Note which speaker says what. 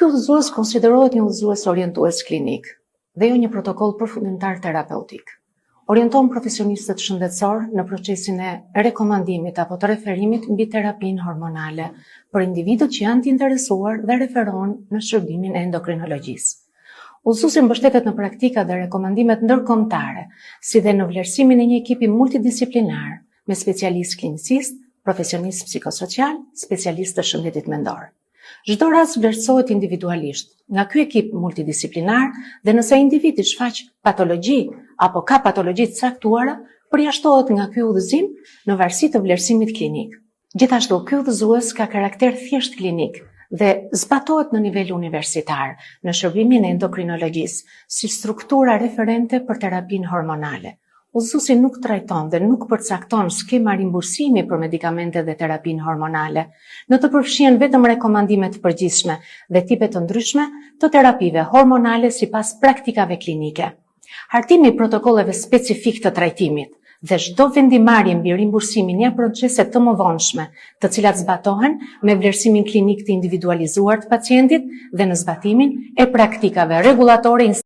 Speaker 1: Ky udhëzues konsiderohet një udhëzues orientues klinik dhe jo një protokoll përfundimtar terapeutik. Orienton profesionistët shëndetësor në procesin e rekomandimit apo të referimit mbi terapinë hormonale për individët që janë të interesuar dhe referohen në shërbimin e endokrinologjisë. Udhëzuesi mbështetet në praktika dhe rekomandimet ndërkombëtare, si dhe në vlerësimin e një ekipi multidisiplinar me specialist klinicist, profesionist psikosocial, specialist të shëndetit mendor. Çdo rast vlerësohet individualisht nga ky ekip multidisiplinar dhe nëse individi shfaq patologji apo ka patologji të caktuara, përjashtohet nga ky udhëzim në varësi të vlerësimit klinik. Gjithashtu, ky udhëzues ka karakter thjesht klinik dhe zbatohet në nivel universitar në shërbimin e endokrinologjisë si struktura referente për terapinë hormonale. Udhëzuesi nuk trajton dhe nuk përcakton skema rimbursimi për medikamentet dhe terapinë hormonale. Në të përfshihen vetëm rekomandime të përgjithshme dhe tipe të ndryshme të terapive hormonale sipas praktikave klinike. Hartimi i protokolleve specifik të trajtimit dhe çdo vendimarrje mbi rimbursimin janë procese të mëvonshme, të cilat zbatohen me vlerësimin klinik të individualizuar të pacientit dhe në zbatimin e praktikave rregullatore